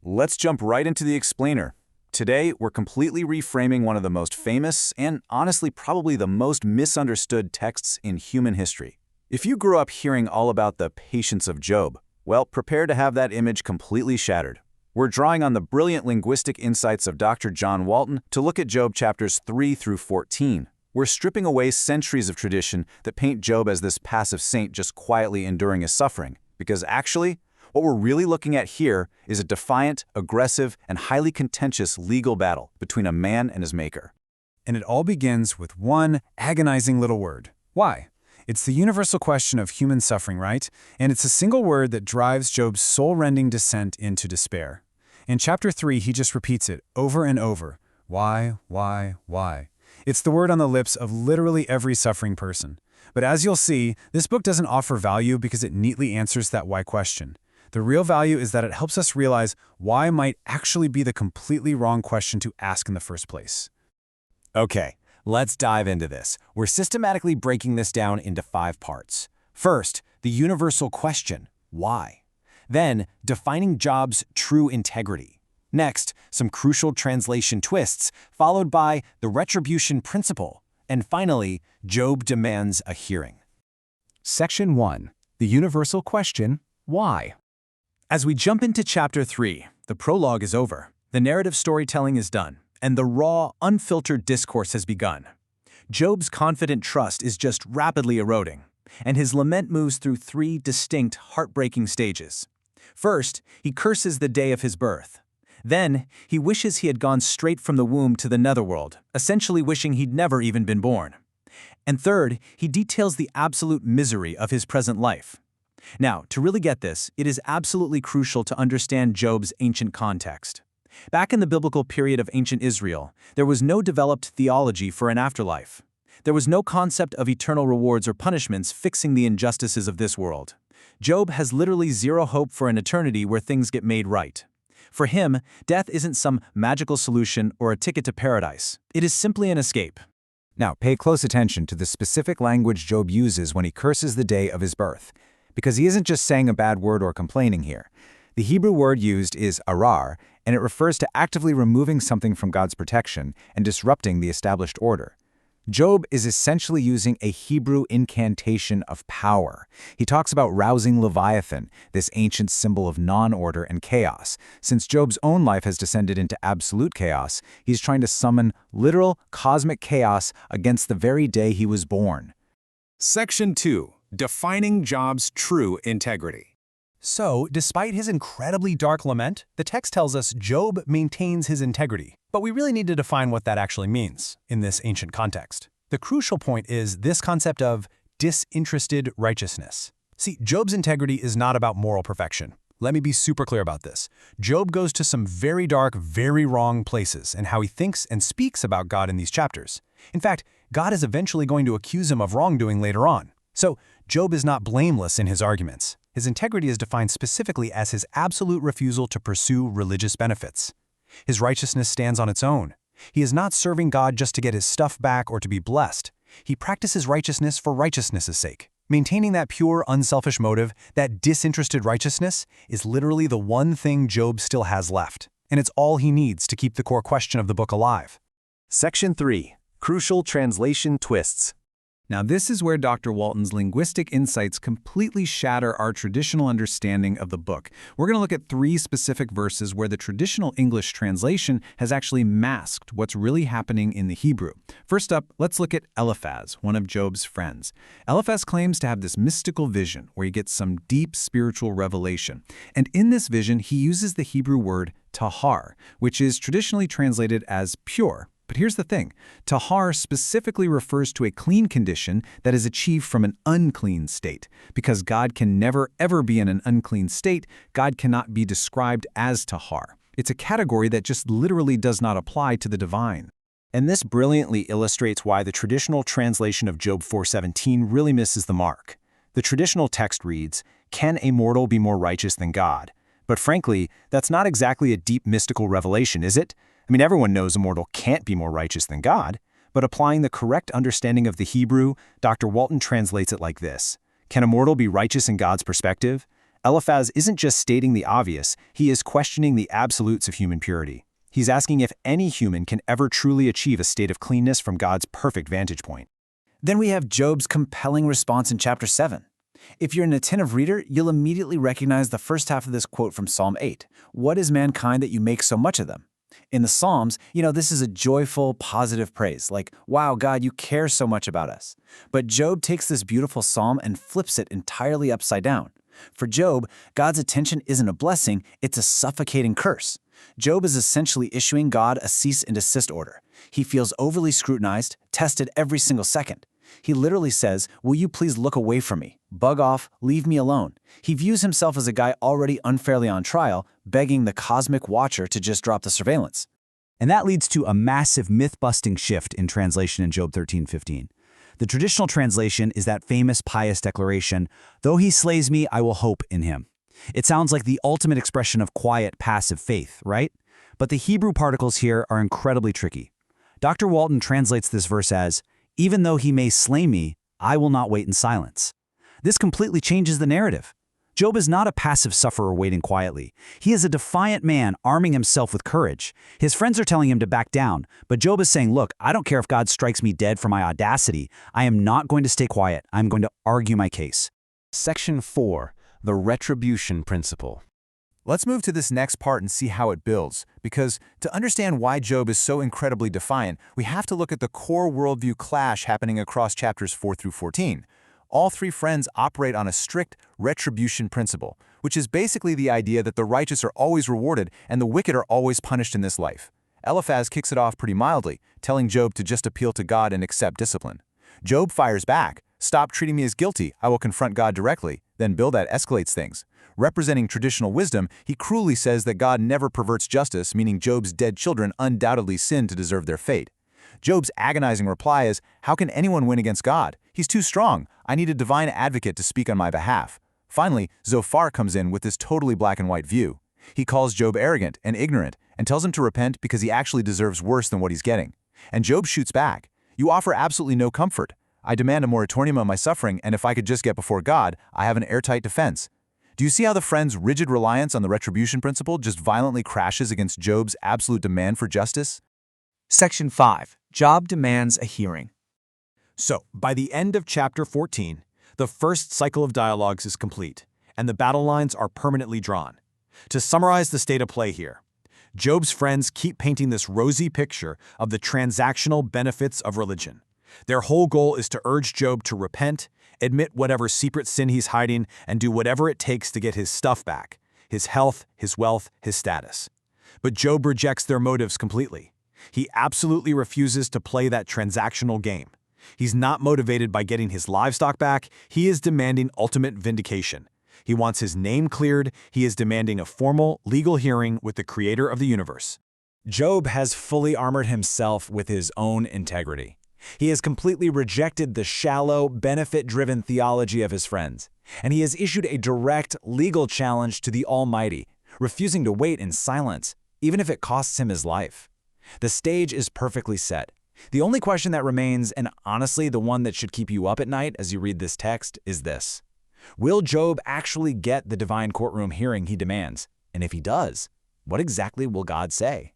Let's jump right into the explainer. Today, we're completely reframing one of the most famous and honestly probably the most misunderstood texts in human history. If you grew up hearing all about the patience of Job, well, prepare to have that image completely shattered. We're drawing on the brilliant linguistic insights of Dr. John Walton to look at Job chapters 3 through 14. We're stripping away centuries of tradition that paint Job as this passive saint just quietly enduring his suffering, because actually, what we're really looking at here is a defiant, aggressive, and highly contentious legal battle between a man and his maker. And it all begins with one agonizing little word. Why? It's the universal question of human suffering, right? And it's a single word that drives Job's soul-rending descent into despair. In chapter 3, he just repeats it over and over. Why, why, why? It's the word on the lips of literally every suffering person. But as you'll see, this book doesn't offer value because it neatly answers that why question. The real value is that it helps us realize why might actually be the completely wrong question to ask in the first place. Okay, let's dive into this. We're systematically breaking this down into 5 parts. First, the universal question, why? Then, defining Job's true integrity. Next, some crucial translation twists, followed by the retribution principle. And finally, Job demands a hearing. Section 1. The universal question, why? As we jump into chapter 3, the prologue is over, the narrative storytelling is done, and the raw, unfiltered discourse has begun. Job's confident trust is just rapidly eroding, and his lament moves through 3 distinct, heartbreaking stages. First, he curses the day of his birth. Then, he wishes he had gone straight from the womb to the netherworld, essentially wishing he'd never even been born. And third, he details the absolute misery of his present life. Now, to really get this, it is absolutely crucial to understand Job's ancient context. Back in the biblical period of ancient Israel, there was no developed theology for an afterlife. There was no concept of eternal rewards or punishments fixing the injustices of this world. Job has literally zero hope for an eternity where things get made right. For him, death isn't some magical solution or a ticket to paradise. It is simply an escape. Now, pay close attention to the specific language Job uses when he curses the day of his birth, because he isn't just saying a bad word or complaining here. The Hebrew word used is arar, and it refers to actively removing something from God's protection and disrupting the established order. Job is essentially using a Hebrew incantation of power. He talks about rousing Leviathan, this ancient symbol of non-order and chaos. Since Job's own life has descended into absolute chaos, he's trying to summon literal cosmic chaos against the very day he was born. Section 2. Defining Job's true integrity. So, despite his incredibly dark lament, the text tells us Job maintains his integrity. But we really need to define what that actually means in this ancient context. The crucial point is this concept of disinterested righteousness. See, Job's integrity is not about moral perfection. Let me be super clear about this. Job goes to some very dark, very wrong places in how he thinks and speaks about God in these chapters. In fact, God is eventually going to accuse him of wrongdoing later on. So, Job is not blameless in his arguments. His integrity is defined specifically as his absolute refusal to pursue religious benefits. His righteousness stands on its own. He is not serving God just to get his stuff back or to be blessed. He practices righteousness for righteousness' sake. Maintaining that pure, unselfish motive, that disinterested righteousness, is literally the one thing Job still has left. And it's all he needs to keep the core question of the book alive. Section 3. Crucial translation twists. Now this is where Dr. Walton's linguistic insights completely shatter our traditional understanding of the book. We're going to look at 3 specific verses where the traditional English translation has actually masked what's really happening in the Hebrew. First up, let's look at Eliphaz, one of Job's friends. Eliphaz claims to have this mystical vision where he gets some deep spiritual revelation. And in this vision, he uses the Hebrew word tahar, which is traditionally translated as pure. But here's the thing, tahar specifically refers to a clean condition that is achieved from an unclean state. Because God can never ever be in an unclean state, God cannot be described as tahar. It's a category that just literally does not apply to the divine. And this brilliantly illustrates why the traditional translation of Job 4:17 really misses the mark. The traditional text reads, "Can a mortal be more righteous than God?" But frankly, that's not exactly a deep mystical revelation, is it? I mean, everyone knows a mortal can't be more righteous than God, but applying the correct understanding of the Hebrew, Dr. Walton translates it like this. Can a mortal be righteous in God's perspective? Eliphaz isn't just stating the obvious, he is questioning the absolutes of human purity. He's asking if any human can ever truly achieve a state of cleanness from God's perfect vantage point. Then we have Job's compelling response in chapter 7. If you're an attentive reader, you'll immediately recognize the first half of this quote from Psalm 8. What is mankind that you make so much of them? In the Psalms, this is a joyful, positive praise, like, wow, God, you care so much about us. But Job takes this beautiful psalm and flips it entirely upside down. For Job, God's attention isn't a blessing, it's a suffocating curse. Job is essentially issuing God a cease and desist order. He feels overly scrutinized, tested every single second. He literally says, will you please look away from me? Bug off, leave me alone. He views himself as a guy already unfairly on trial, begging the cosmic watcher to just drop the surveillance. And that leads to a massive myth-busting shift in translation in Job 13:15. The traditional translation is that famous pious declaration, though he slays me, I will hope in him. It sounds like the ultimate expression of quiet, passive faith, right? But the Hebrew particles here are incredibly tricky. Dr. Walton translates this verse as, even though he may slay me, I will not wait in silence. This completely changes the narrative. Job is not a passive sufferer waiting quietly. He is a defiant man arming himself with courage. His friends are telling him to back down, but Job is saying, look, I don't care if God strikes me dead for my audacity. I am not going to stay quiet. I'm going to argue my case. Section 4. The retribution principle. Let's move to this next part and see how it builds, because to understand why Job is so incredibly defiant, we have to look at the core worldview clash happening across chapters 4 through 14. All three friends operate on a strict retribution principle, which is basically the idea that the righteous are always rewarded and the wicked are always punished in this life. Eliphaz kicks it off pretty mildly, telling Job to just appeal to God and accept discipline. Job fires back, stop treating me as guilty, I will confront God directly. Then Bildad escalates things. Representing traditional wisdom, he cruelly says that God never perverts justice, meaning Job's dead children undoubtedly sinned to deserve their fate. Job's agonizing reply is, how can anyone win against God? He's too strong. I need a divine advocate to speak on my behalf. Finally, Zophar comes in with this totally black and white view. He calls Job arrogant and ignorant and tells him to repent because he actually deserves worse than what he's getting. And Job shoots back. You offer absolutely no comfort. I demand a moratorium on my suffering, and if I could just get before God, I have an airtight defense. Do you see how the friends' rigid reliance on the retribution principle just violently crashes against Job's absolute demand for justice? Section 5. Job demands a hearing. So, by the end of chapter 14, the first cycle of dialogues is complete, and the battle lines are permanently drawn. To summarize the state of play here, Job's friends keep painting this rosy picture of the transactional benefits of religion. Their whole goal is to urge Job to repent, admit whatever secret sin he's hiding, and do whatever it takes to get his stuff back, his health, his wealth, his status. But Job rejects their motives completely. He absolutely refuses to play that transactional game. He's not motivated by getting his livestock back, he is demanding ultimate vindication. He wants his name cleared, he is demanding a formal, legal hearing with the creator of the universe. Job has fully armored himself with his own integrity. He has completely rejected the shallow, benefit-driven theology of his friends, and he has issued a direct, legal challenge to the Almighty, refusing to wait in silence, even if it costs him his life. The stage is perfectly set. The only question that remains, and honestly the one that should keep you up at night as you read this text, is this. Will Job actually get the divine courtroom hearing he demands? And if he does, what exactly will God say?